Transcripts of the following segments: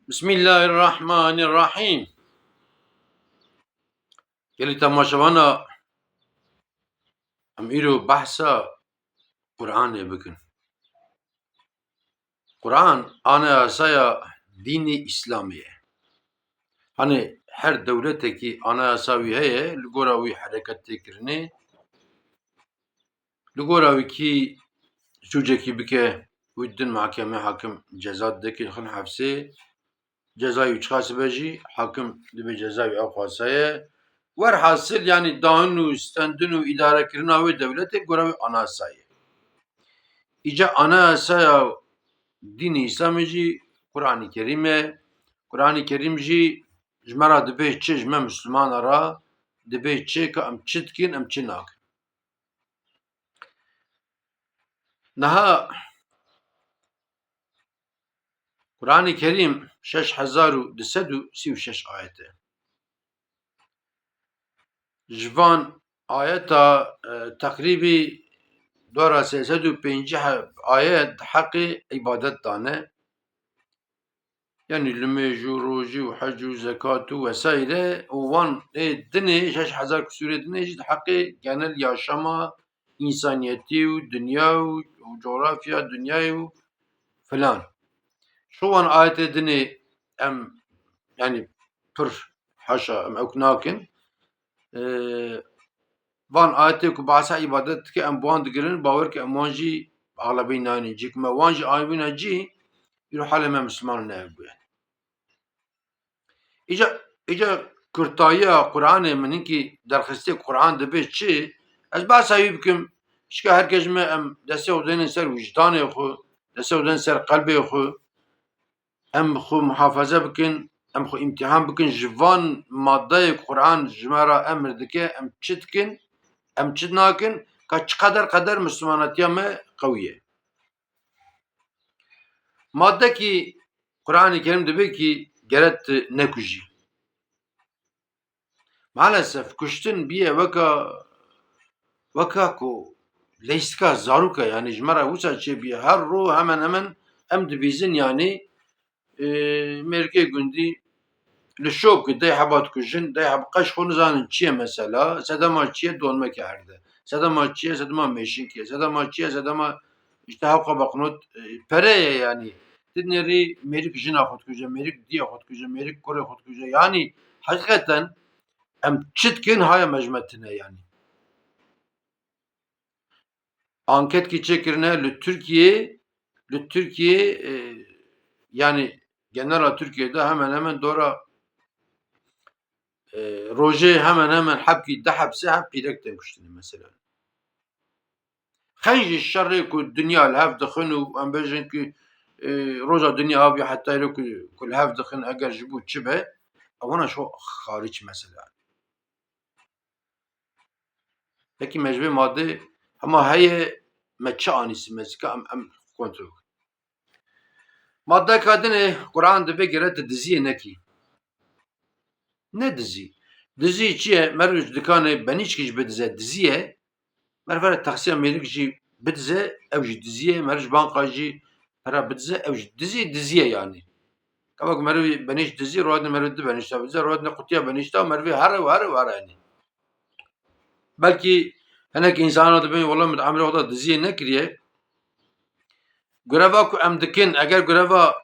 Bismillahirrahmanirrahim. Gelî temaşevana em îro behsa Qur'anê bikin. Qur'an anayasaya dînê İslamê ye. Hani her dewletekî anayasa wî heye, li gora wî hereket têkirinê, li gora wî kî sûcekî bike wî din mahkeme hakim ceza dide kê dixin hefsê, cezayê wî çixasibe jî hakim dibe ceza wî ew xwasaye. Werhasil yani danîn û stendin û îdarekirina wê dewletê gora wî anayasa ye. Îca anayasaya dînê İslamê jî Qur'anî Kerîm e. Qur'anî Kerîm jî ji me re dibe çi ji me Mislimanan re dibe çi ku em çi dikin em çi nakin. Niha Qur'anî Kerîm 6236 ayet e. Ji van ayeta teqrîbî 2350 ayet heqê îbadet dane. Yani lümêj û rojî û hec û zekat û vesaire û wan dinê 6000 küsûrê dinê jî di heqê genel yaşama însaniyetî û dunya û coğrafya dunyayê û filan. Şu wan ayetê dinê em yani pir haşa em ew nakin. Van ayetê ku behsa îbadet dike em bi wan digirin bawer ke em wan jî axlebî nayînin. Cî ku me wan jî anîbûne cî îro helê me Misliman ne bûye. Îca kurtayiya Qur'anê min hinkî derxistê Qur'an dibe çi? Ez behsa wî bikim. Şika herkes me em destê xwe dênin ser wijdanê xwe, destê xwe dênin ser qelbê xwe, em xwe muhafeze bikin, em xwe îmtîhan bikin ji van maddeyê Qur'an ji me re emr dike em çi dikin, em çi nakin ka çi qeder Mislimanetiya me qewî ye. Maddekî Qur'anî Kerîm dibe kî geret tu nekujî. Maalesef kuştin bîye weka ku leystika zarok e yani ji me re wisa çêbûye her roj hemen hemen em dibîzin yani Mêrikê Gundî li şopkê dê heba dikujin, dê heba qeş xwe nizanin çi ye mesela, sedema çi ye dolmeke erde, sedema çi ye sedema mêşinkê, sedema çi ye sedema işte hewqa beqinot pere ye yani. Ti nêrî mêrik jina xwe dikuje, mêrik dîya xwe dikuje, mêrik kurê xwe dikuje yani heqîqeten em çi dikin haya me ji me tune yani. Anketkî çêkirine li Tirkiye yani genela Tirkiye'de hemen hemen dora rojê hemen hemen hepkî deh hepsê hev pîrek tên kuştinê mesela. Xen ji şerê ku dinya li hev dixin û em bêjin ku roja dinya aviya hetayê ku li hev dixin eger ji bo çi be ewana şo xariç mesela. Hekî me ji vê maddê hema heye me çi anîsî mezîka em kontrol bikin. Maddeka dinê Qur'an dibe gere tu diziyê nekî. Ne dizî? Dizî çi ye? Merv ji dikanê benîşkî jî bidize diziyê, mervera texsiya mêrik jî bidize ew jî diziyê, merv ji banka jî pera bidize ew jî diziyê yani. Kevek merivê benîşt dizî, rû merivê di benîşta bidize, rû qutiya benîşta merivê here yani. Belkî hinek însanan dibin wala min emirê xwe de diziyê nekiriye. Gireva ku em dikin eger gireva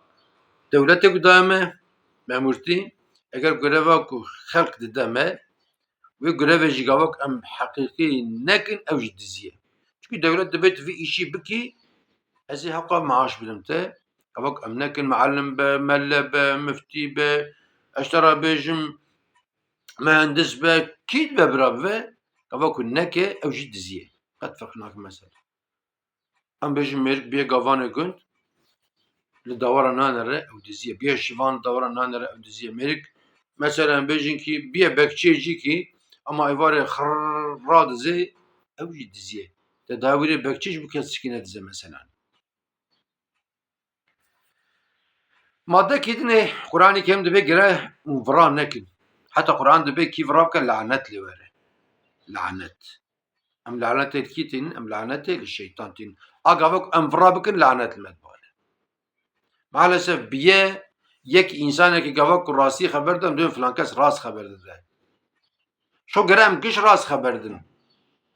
dewletê ku daye me memûrtî, eger gireva ku xelk dide me vê girevê jî gavek em heqîqî nekin ew jî dizî ye. Çikî dewlet dibe tu vî îşî bikî ez ê heqa maaş bidim te. Gavek em nekin meelim be, melle be, miftî be, eştera bêjim mehendis be, kî dibe bira bive gavek ku neke ew jî dizî ye. Qet ferq nakin mesela. Em bêjin mêrik bîye gavanê gund li dewera nanê re ew dizî ye. Bîye şîvan li dewera nanê re ew dizî ye. Mêrik mesela em bêjin kî bîye bekçiyê jî kî ama êvarê xirrrr radize ew jî dizî ye. Te dawîrê bekçî ji bo kesikî nedize mesela. Maddekî dinê Qur'anî Kerîm dibe gire vira nekin. Heta Qur'an dibe kî vira bike lanet lê were. Lanet. Em lanetê li kî tînin? Em lanetê li şeytan tînin. A gavek em vira bikin lanet li me dibare. Maalesef bîye Yek insaneke gavak ku rastî xeber din duyên filan kes rast xeber dide. Şo gere em giş rast xeber din.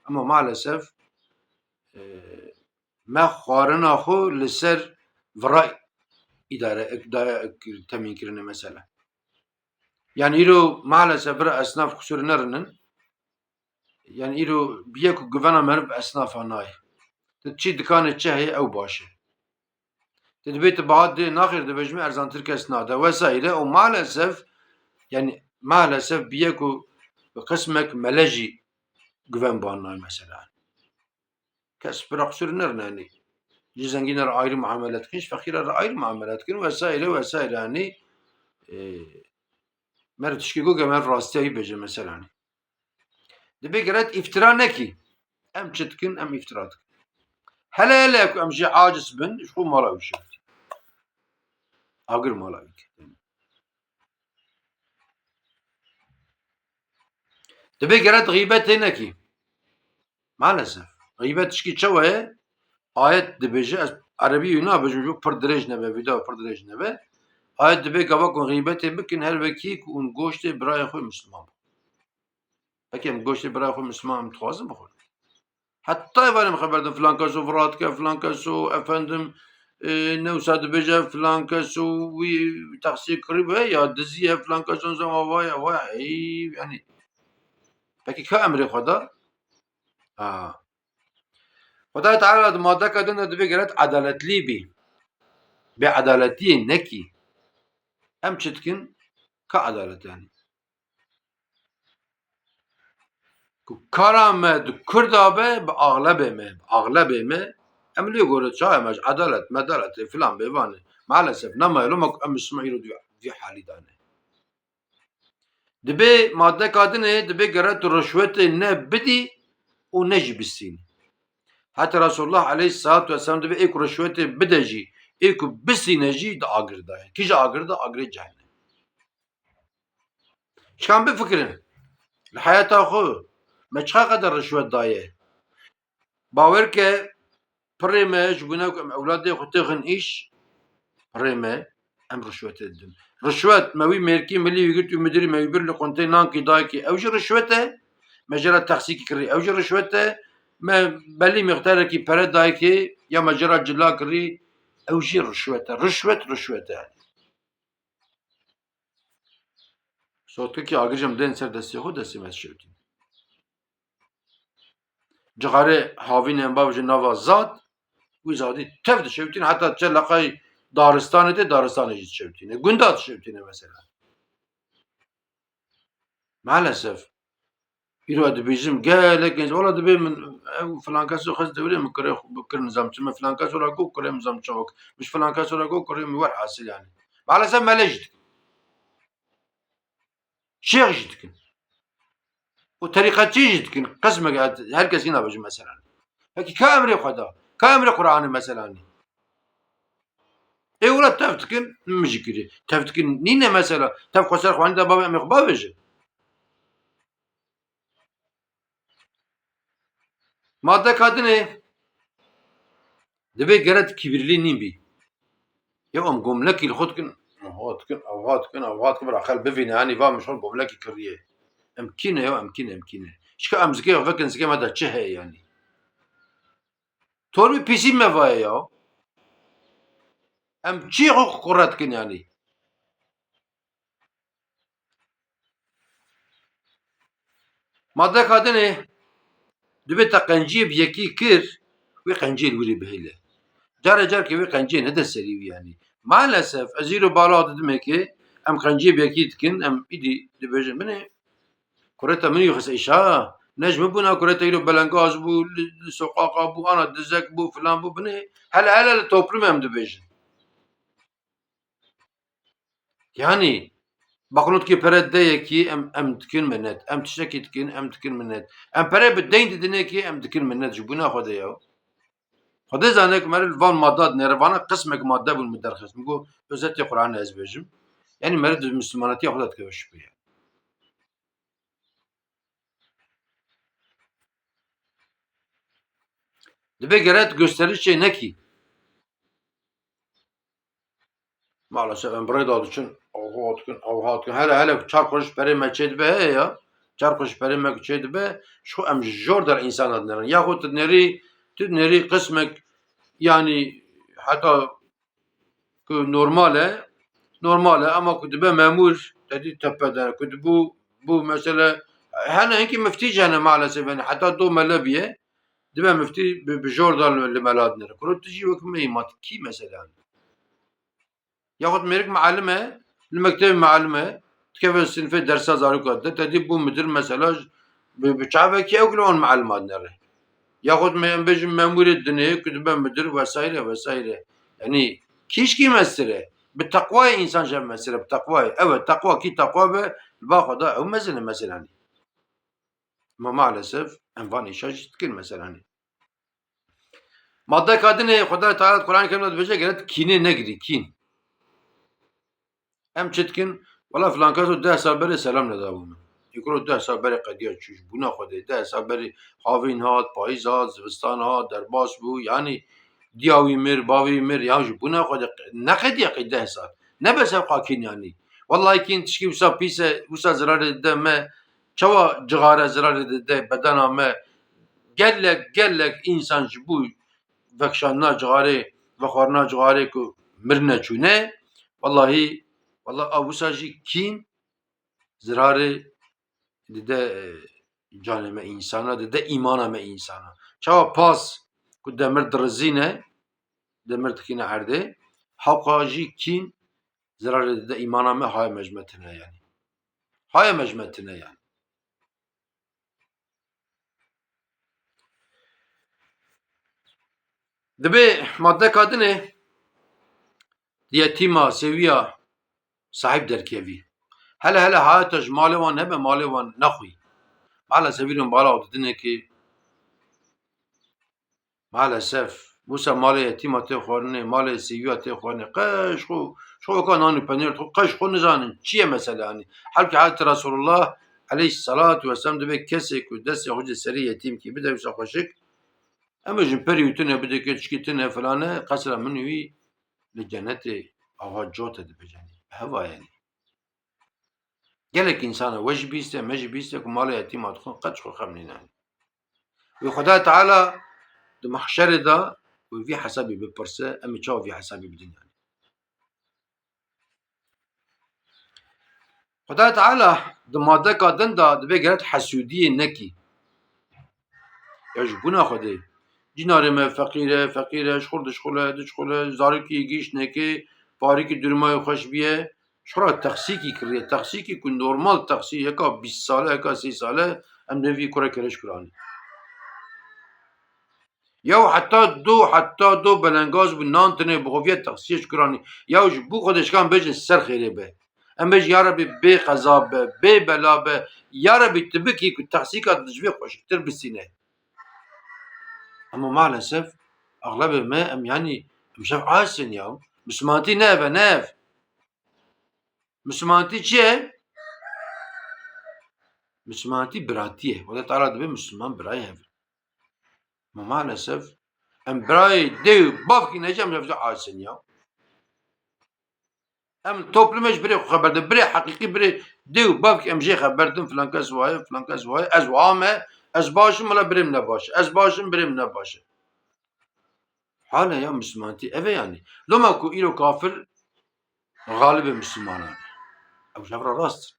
Ama maalesef me xwarina xwe li ser vira idare temîn kirine mesela. Yani îro maalesef bir esnaf kusurî nerinin. Yani îro biye ku givena meriv esnafa nayê. Ti çi dikanê çi heye ew baş e. Ti dibê tu bihat dê naxêr dibêje me erzantir kes nade vesaire û maalesef biye ku bi qismek mele jî güven banayê mesela. Kes pira kusurî nerin henî. Ji zengîner re ayrı muamele dikin, ji feqîrer re ayrı muamele dikin vesaire vesaire henî. Mer tişkî goge mer rastiyayî bêje mesela henî. Dibê geret îftira nekî. Em çi dikin, em îftira dikin. Hele ku em jî aciz bin, ji xwe mala wî şewitî. Agir mala wî kir. Dibê geret gîbetê nekî. Maalesef. Gîbet tişkî çawa ye? Ayet dibêje, ez erebî wî nabêjim jo pir dirêj nebe, vîdeo pir dirêj nebe. Ayet dibê gava ku gîbetê bikin her wekî ku hûn goştê birayê xwe Misliman bixwin. Pekî em goştê birayê xwe Misliman em dixwazin bixwin. Heta evanê xeber din filan keso vira dike, filan keso efendim newsa dibêje filan keso wî texsiyê kirîbû ya diziye filan keso zema vaya yani. Pekî ka emrê xwe da? Xwedayê Teala di madeka din de dibê geret edaletlî bî. Bêedaletiyê nekî. Em çi dikin? Ka edalet yani. Ku kara me di Kurda be bi aglebê me, em lê gore çawa me edalet, medaletê filan bêvanê. Maalesef nemayê ku em Misliman îro vî halî de ne. Dibê madeka dinê dibê geret tu rişwetê ne bidî û ne jî bistînî. Heta Resulullah aleyhissalatu vesselam dibê ê ku rişwetê bide jî, ê ku bistîne jî di agir de ye. Kî ji agir de? Agirê cehennem. Şikan bifikirin. Li heyata xwe me çiqa qeder rişwet daye? Bawer ke pirê me ji bo ku em ewladê xwe tixin îş, pirê me em rişwetê didin. Rişwet me wî mêrkî milî wî girt û mudirî me wî bir li quntê nankî dayekî ew jî rişwet e, me jê re texsîkî kirî ew jî rişwet e, me belî mixdarekî pere dayekî ya me jê re cila kirî ew jî rişwet e. Rişwet e. Sotkekî agir em tên ser destê xwe destê me dişewitîn. Cixarê havînên bav ji nava zad, wî zadî tev dişewitîn heta çe leqay daristanê tê daristanê jî dişewitîne. Gunda dişewitîne mesela. Maalesef. îro dibêjim gelek genç wala dibê min ew filan keso xwest dewrê min kir nizamçi me filan keso re got kirê nizam çavok. Mij filan keso re got kirê min werhesil yani. Maalesef melê jî dikin. Şêx jî dikin. û terîqetçî jî dikin. Qismek herkesî nabêjim mesela. Pekî ka emrê xwe da? Ka emrê Qur'anê mesela nî? Ê were tev dikin min jî kirî. Tev dikin nîne mesela. Tev xwe ser xwanî de bavê em ê xwe bavêje. Madeka dinê dibê geret kîbirlî nîn bî. Yew em gomlekî li xwe dikin ew hat bira xel bivîne henî va mişol gomlekî kiriye. Em kî ne yew em kî ne. Şika em zikê xwe vekin zikê me de çi heye yani. Torî pîsî me vaye ya. Em çi xwe qure dikin yani. Madeka dinê dibê te qenciyê bi yekî kir, wê qenciyê li wirî bihêle. Carê carkê wê qenciyê nede serî wî yani. Maalesef ez îro bala didime ki em qenciyê bi yekî dikin, em îdî dibêjin binê kurê te min îro xise îşa, ne ji min bûna kurê te îro belengaz bû, li soqaqa bû, ana dizek bû, filan bû binê. Hele li toplûmê em dibêjin. Yani baqilotkê pere deyekî em dikin minnet, em tiştekî dikin, em dikin minnet. Em pere bi deyn didinê kî em dikin minnet ji bûna Xwedê ya. Xwedê zane ku meriv van madda nêrevana qismek madde bûn min derxist. Min got özetê Qur'anê ez bêjim. Yani meriv di Mislimanetiya xwe de dikeve şüphe. Dibê geret gösterîşê nekî. maalesef em birê dadiçin ava dikin hele çar kuruş perê me çê dibe heye ya çar kuruş perê me çê dibe ji xwe em ji jor der însan dinirin yaxud tu nerî qismek yani heta ku normal e ama ku dibe memûr tedî tepede ku bu mesele hene hinkî miftî jî hene maalesef yani heta do melebiye dibe miftî bi jor da li mela dinirin. Ku tu jî wekî me yî mat kî mesele yaxud mêrik mealim e li mektebê mealim e dikeve sinfê dersa zarokê de tedî bû midir mesela bi çavekî ew li wan mealima dinere yaxud em bêjin memûrê dinê ku dibe midir vesayre vesayre yani kîşkî mesire bi teqwayê însan jî mesire bi teqwayê evet teqwa kî teqwa be li ba xwe da ew mezin e mesela ama maalesef em van îşa jî dikin mesela madde kadinê Xwedayê Teala Kur'an-ı Kerim'de dibêje geret kînê negirî kîn em çi dikin wela filan kes û 10 sal berê selam nedabû min îkro 10 sal berê qediya çûş bûna Xwedê 10 sal berê havîn hat payîz hat zivistan hat derbas bû yanî diya wî mir bavê wî mir yan ji bûna Xwedê neqediye qî 10 sal ne bes ew qa kîn yanî wellahî kîn tişkî wisa pîs e wisa zirarê dide me çawa cixare zirarê dide bedena me gelek însan ji bo vekşandina cixarê vexwarina cixarê ku mir neçûne wellahî ew wisa jî kîn zirarê dide canê me însana dide îmana me însana çawa pas ku demir dirizîne demir dikîne erdê hewqa jî kîn zirarê dide îmana me haye mejmetine yani haye mejmetine yani dibe madde kadinê yetîma seviya sahib derkevî hele hayata ji malê wan hebe malê wan nexwî maalesef vîrên bala didinekê maalesef wisa malê yetîma tê xwarinê malê sêviya tê xwarinê qeş xwe weka nanî penêr dixwe qeş xwe nizanin çi ye mesele yanî helbikî Hazreti Resulullah aleyhissalatu vesselam dibe kesê ku destê xwe ji serî yetîm kî bide wisa xweşik em bêjin perî wî tune bideke tişkî tune filan e qesira min wî li cennetê ava cote dibe canî heva yanî gelek însan e we jî bîst e me jî bîst e ku malê yetîma dixwin qet ji xwe xemînin yanî wê Xwedayê Teala di mahşerê da vî hesabê bipirse em ê çawa vî hesabê bidin yanî Xwedayê Teala di maddeka din da dibe geret hesûdiyê nekî ya ji bûna Xwedê cînarê me feqîr e ji xwe dişixule zarokê gîştnekê parîkî dûrmayê xweş bîye ji xwe re texsîkî kiriye texsîkî ku normal texsîk heka 20 sale heka 30 sale em dê vî kureke reş kiranî yaw heta do belengaz bû nan tune bi xweviya texsiyê ji kiranî yaw ji bo Xwedê şikan bêjin ser xêrê be em bêjin ya Rebbî bê qeza be bê bela be ya Rebbî tu bikî ku texsîka ji vê xweşiktir bisîne ama maalesef eglebê me em yanî em şev asin ya Müslümanîtî ne ev e ne ev Müslümanîtî çi ye Müslümanîtî biratî ye Xwedayê Teala dibe Müslüman birayê heve ama maalesef em birayê dê û bavkî nece em şev asin ya em toplumê ji birê xwe xeber din birê heqîqî birê dê û bavkî em jê xeber din filan kes waye filan kes waye ez wa me ez baş im mala birêm ne baş e ez baş im birêm ne baş e hala ya Müslümanîtî ev e yanî loma ku îro kafir galibê Müslümanan e ew jevra rast in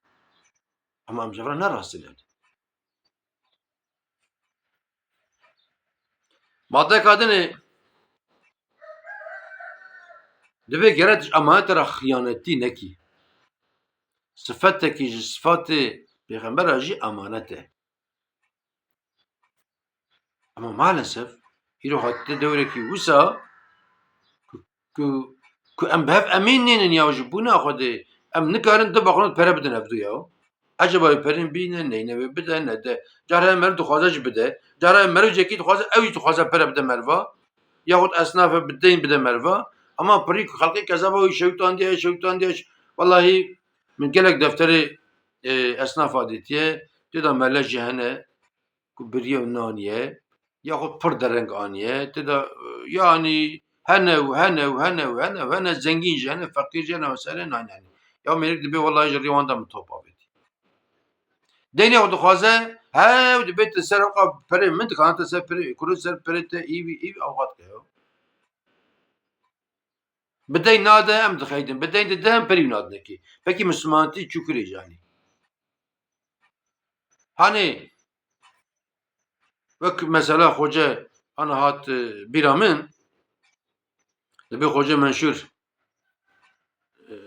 ama em jevra ne rast in yanî maddeka dinê dibe geret ji emaneta re xiyanetî nekî sifetekî ji sifatê pêxemberan jî emanet e ama maalesef îro hatîte dewrekî wisa ku em bi hev emîn nênin ya ji bûna Xwedê em nikarin dibe xwe pere bidin hevdû ya eceba wê perên bîne neyne wê bide nede cara meriv dixwaze jî bide cara merivcekî dixwaze ew jî dixwaze pere bide merva yaxud esnafe bi deyn bide merva ama pirî ku xelkê kezeba wî şewitaniye wellahî min gelek defterê esnafa dîtiye têda melej jî hene ku biriye û naniye yaxud pir dereng aniye têda yanî هنه و هنه و هنه و هنه و هنه زengin جي هنه فقير جي هنه وسائل نان يعني يا ميرك دبي والله جري واندا متوبا بيتي ديني او دخوازه ها دبي تسرقه بري من كانت سر بري كل سر بري ته ايوي اوقات كيو بدي ناده ام دخيدن بدي ددم بري نادنكي peki مسلمانتي çukuri yani hani vek mesela hoca ana hat biramın دبي hoca menşur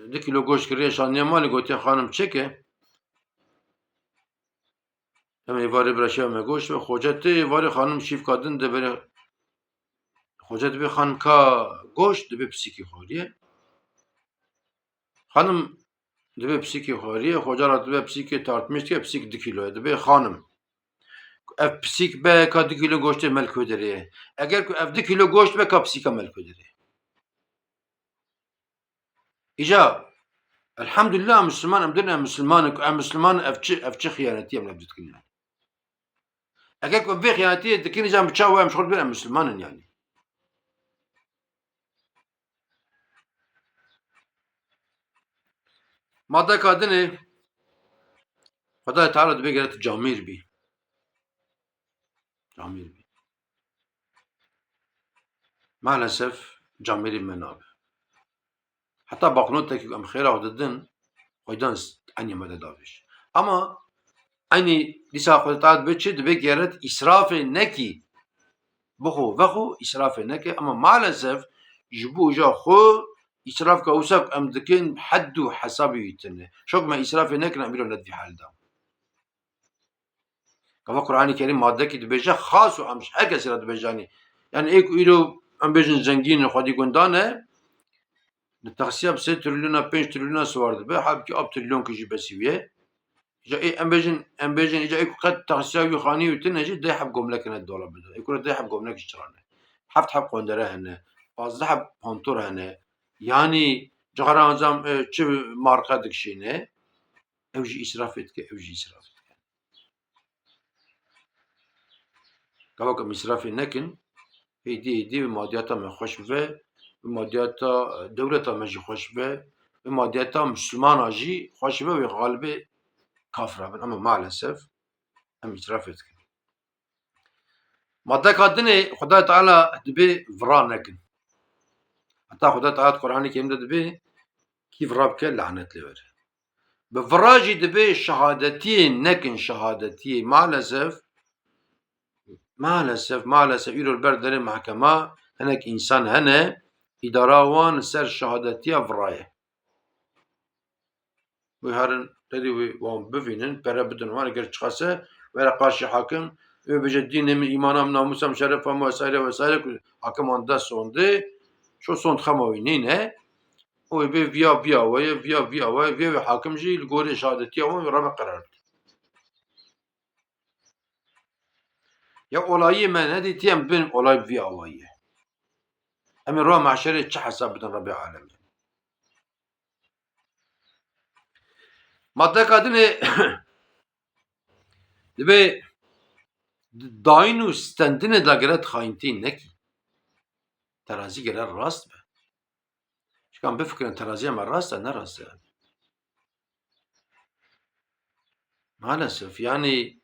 2 kilo goşt kiriye şanlıya mali gotiye hanım çeke hem varı bıraşıyor me goşt ve hoca te varı hanım şif kadın de böyle hoca de bir hanka goşt de bir psiki horiye hanım de bir psiki horiye hoca da bir psiki tartmış ki psik 2 kilo de bir hanım ev psik be ka 2 kilo goşt melk öderiye eğer ev 2 kilo goşt be ka psika melk öderiye İca elhamdülillah Müslüman emdine Müslüman evçi hıyaneti emle bitkin yani eğer ki bir hıyaneti dikini can bıçağı ve emşhur bir Müslümanın yani madde kadını Xwedayê Teala dibe geret camîr bî. Camîr bî. Maalesef camîrî me nabe. Heta baqnotekî em xêra xwe didin, xweydan enyê me de davêj. Ama enî dîsa Xwedayê Teala dibe çi dibe geret îsrafê nekî. Bixwe vexwe îsrafê neke ama maalesef ji bo îja xwe îsraf ka wisa em dikin hed û hesabê wî tune. Şok me îsrafê nekin em îro nedî hel da. Kava Kur'an-ı Kerim maddeki dibêje xas û em her kesî re dibêjanî. Yani êk îro em bêjin zengîn xwedî gundan e li texsiya 3 trilyona 5 trilyona swar dibe halbuki ab trilyon jî besîviye. İja em bêjin îca êk qet texsiya wî xanî wî tune jî dê heb gomlekine dola bide. Êk dê heb gomlek jî çirane. Heft heb qondere hene. 15 heb pantûr hene. Yani cixaran zam çi marka dikişîne ew jî îsraf dike ew jî îsraf dike. Kavak em îsrafê nekin hêdî hêdî bi madiyata me xweş bibe, bi madiyata dewleta me jî xweş bibe, bi madiyata Müslümana jî xweş bibe wê galibê kafir bin ama maalesef em îsrafê dikin. Maddeka dinê Xwedayê Teala dibe vira nekin. Heta Xwedayê Teala Qur'anê Kerimde dibe kî vira bike lanet lê were. Bi vira jî dibe şehadetiyê nekin şehadetiyê maalesef îro li ber derê mehkema hinek însan hene îdara wan ser şehadetiya virayê. Wê herin derê wê wan bivînin pere bidin wan eger çiqase were qarşî hakim wê bêje dînê min îmanam namusam şerefam vesaire vesaire ku hakiman dest sondê şo sond xema wî nîne û wê bê viya wê vê wê hakim jî li gorî şehadetiya wan rave qerar bide. Ya olayê me nedîtî em bin olay vî awayî ye. Em ê roja mahşerê çi hesab bidin Rebbê alemîn. Maddeka dinê dibe dayîn û stendinê de geret xayîntî nekî. Terazî gere rast be. Şika em bifikirin teraziya me rast e ne rast e yani. Maalesef yani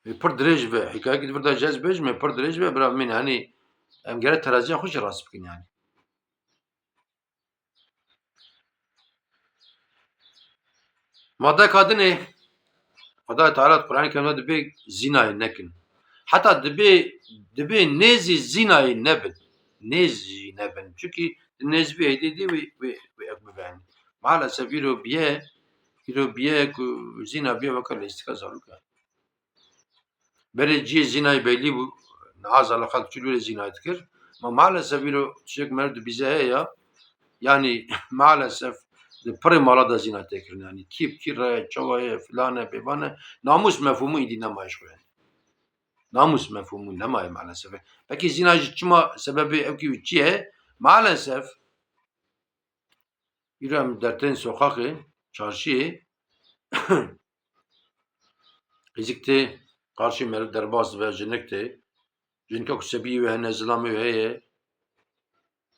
pir dirêj be hikayekî di vir de cez bêj me pir dirêj be bira min hani em gere teraziya xwe jî rast bikin yani. Maddeka dinê Xwedayê Teala di Qur'anê Kerimde dibe zînayê nekin. Heta dibe nêzî zînayê nebin. Nêz jî nebin. Çunkî di nêzbî hêdî dî wê ew bibe yani. Maalesef îro biye ku zîna biye weke lêstika zarok e. Berê ciyê zînayê belî bû niha zala xelk çi lûrê zînayê dikir ama maalesef îro tiştek mer di bîze heye ya yani maalesef di pirê mala de zîna têkirin yani kî re çawa ye filan e pêvan e namus mefhûmû îdî nemaye ji xwe yani. Namus mefhûmû nemaye maalesef. Pekî zîna jî çima sebebê ew kî çi ye maalesef îro em dertên soqaxê çarşiyê qîzik tê qarşî me derbas dibe jinik tê جنكا كسبي وهنا زلامي وهي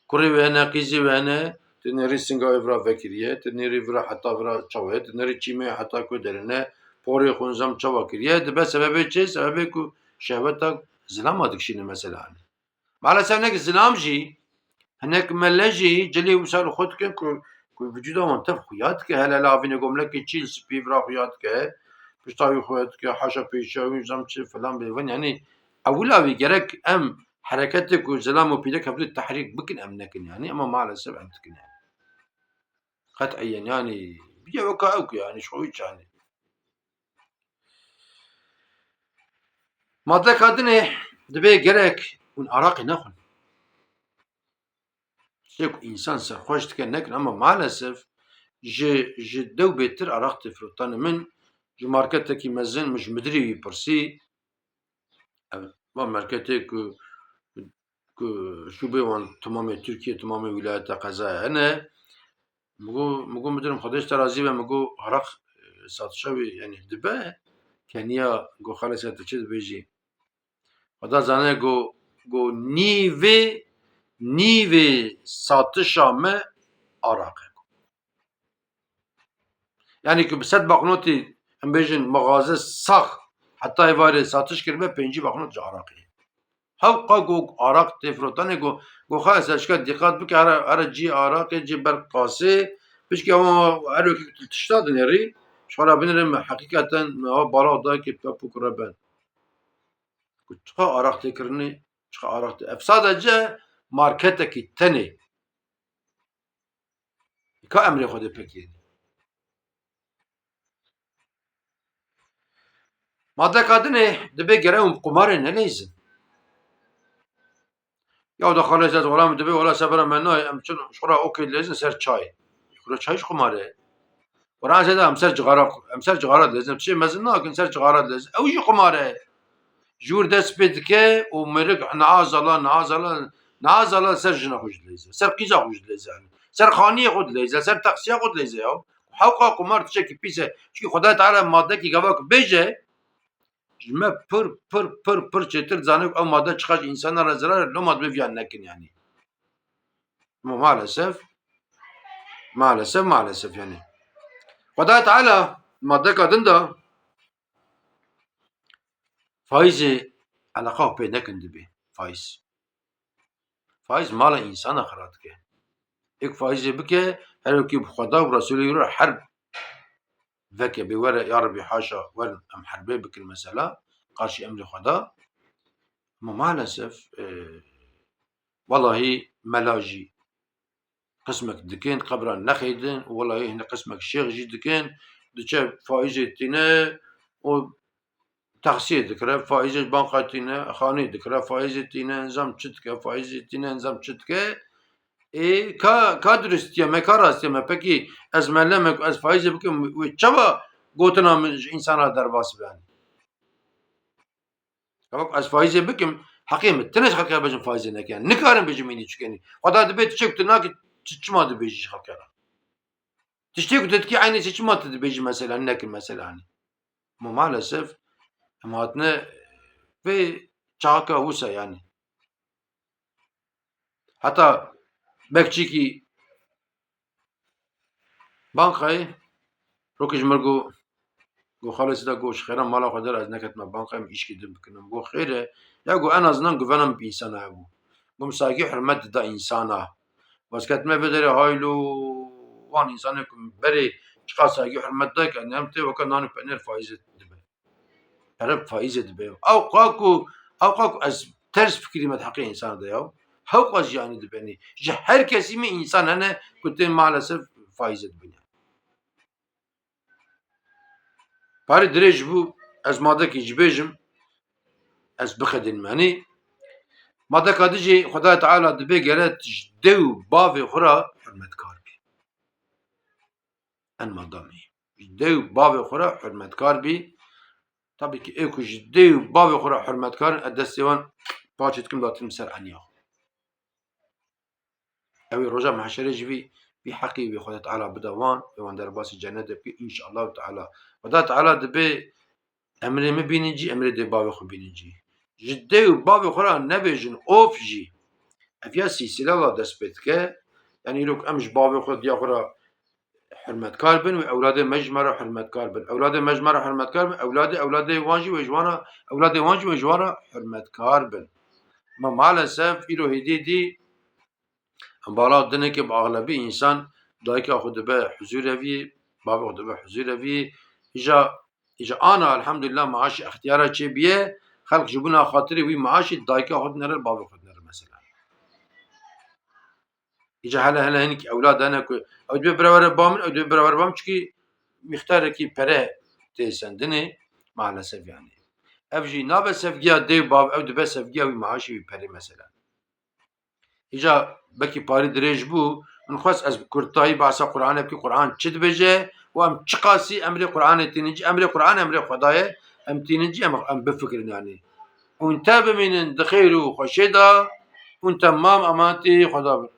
كوري وهنا قيزي وهنا تنري سنغا إفرا فكرية تنري إفرا حتى إفرا شوية تنري تشيمي حتى كودرنا بوري خونزام شوا كرية دبا سبب چه سبب كو شهوتك زلام هادكشين مثلا يعني على سنك زلام جي هناك ملاجي جلي وصار خود كن كو وجوده منتف خويات که هلا لافين يقوم لك تشيل سبي فرا خويات که بشتاوي خويات که حاشا بيشاوي زام چه فلان بيفن يعني أولاوي جرك أم حركتك وزلام وبيدك هبدو التحريك بكن أم نكن يعني أما ما على سبب عندكن يعني قطعيا يعني بيجي وكاوك يعني شويش يعني مادة كادنه دبي جرك ونعراقي نخن شيك إنسان سرخوش تكن نكن أما مالسف جي دو بيتر عراق تفرطان من جي ماركتكي مزن مش مدري برسي ما ماركتي كو شوبي وان تمام تركيا تمام ولايات قزايا أنا مگو مدرم خودش ترازي ومگو عراق ساتشوي يعني دبا كانيا جو خالص تشد بيجي خدا زانه جو نیوی ساتشا me عراق يعني که بسد باقنوتی هم بیجن مغازه ساخ حتی ایواره ساتش کرده پنجی باقنوت جا عراقی هاو گو عراق تفروتانه گو خواهد اشکال دقت بکه هر جی عراقی جی برقاسه پیش که اما هر وکی تشتادن هری شوارا بینرم حقیقتا ها بالا دا که پاپو کرده بند چخوا عراق تکرنی چخوا عراق تکرنی افساده جه مارکته که تنه که امری خود پکید ماده کادنه دبی گره قمار نلیزن یا داخل از ولام دبی ولا سفر من نه چون شورا اوکی لیزن سر چای شورا چایش قماره ورا زده امسر جغارا لیزن چه مزن نه کن سر جغارا لیزن اوجی قماره جور دست بد که و مرق نعازلا سر جنا خوش لیزن سر قیزا خوش لیزن سر خانی خود لیزن سر تقسیه خود لیزن یا حقا قمار تشه که پیسه چی خدا تعالی ماده کی گواک بجه جمع پر چتر زانه او ماده çıkar insanlara zarar lo madde biyan nekin yani. Ama maalesef yani. Kuda Teala madde kadın da faizi alaka pey nekin dibi faiz. Faiz mala insana kharat ke. Ek faizi bike her ki Xuda ve Resulü yürü harb veke bi wara ya Rabbi haşa ve am harbe bikil mesela karşı emri Xuda. Ama maalesef vallahi melaji قسمك دكين قبرا نخيدن والله هنا قسمك الشيخ جي دكين دچه فائزة تينا و تخسير دكرا فائزة بانقا تينا خاني دكرا فائزة تينا نظام چتكا فائزة تينا نظام چتكا ka درست ya me karast ya me peki ez mellemek ez faize bikim ve çaba gotuna insana derbas ben. Bak ez faize bikim hakim tenes hakika bejim faize ne yani. Nikarim bejim ini çükeni. Kada de bet çekti nak çıçmadı beji hakika. Tiştek dedi ki aynı seçim attı beji mesela nekin mesela hani. Ama maalesef ematne ve çaka husa yani. Hatta bekçi ki bankayı rokiş mergo go خالص da goş khairan mala kadar az neketme bankayım iş gidim bikinim go khaire ya go en azından güvenem bir insana bu misaki hürmet da insana vasketme bedere haylo van insanı beri çıkarsa ki hürmet da ki nemte ve kananı pener faiz edibe taraf faiz edibe av kaku az ters fikrimet hakkı insana da ya havkaz yani de beni herkesi mi insan hani kutin maalesef faiz edibe Pari dirêj bû ez madekî ji bêjim ez bixedin menî madeka di jî Xwedaya Teala dibe gere ji dêw bavê xwe re hurmetkar bî. En madamî ji dêw bavê xwe re hurmetkar bî tabî ki ê ku ji dêw bavê xwe re hurmetkar in ez destê wan paçê dikim datim ser eniya xwe. Ew ê roja mehşerê jî vî heqî wê Xwedaya Teala bide wan ê wan derbasî cennetê bikî înşallahu Teala. Xwedaya Teala dibe emrê me bînin cî emrê dê bavê xwe bînin cî. جدي و بابي خورا نبيجن اوف جي افيا سلسله لا دست بتكه يعني لوك امش بابي خود يا خورا حرمت كاربن واولاد مجمره حرمت كاربن اولاد مجمره حرمت كاربن اولاد وانجي وجوانا اولاد وانجي وجوانا حرمت كاربن ما maalesef îro hêdî dî embala dinekî bi axlebî însan dayika xwe dibe huzûrevî bavê xwe dibe huzûrevî îja ana elhemdûlillah maaşê ixtiyara çêbûye xelk ji bûna xatirê wî maaşê dayika xwe dinere bavê xwe dinere mesela îja hele hinekî ewlad hene ku ew dibe birevere ba min ew dibe birevere ba min çikî mîxtarekî pere tê sendinê maalesef yani ev jî nabe sevgiya dê û bav ew dibe sevgiya wî maaşê wî perê mesela îja bekî parî dirêj bû min xwest ez bi kurtayî behsa Qur'anê bikî Qur'an çi dibêje û em çi qasî emrê Qur'anê tînin cî emrê Qur'an emrê Xweda ye em tînin cî em bifikirin yanî hûn te bimînin di xêr û xweşê de hûn temam emanetî Xweda bin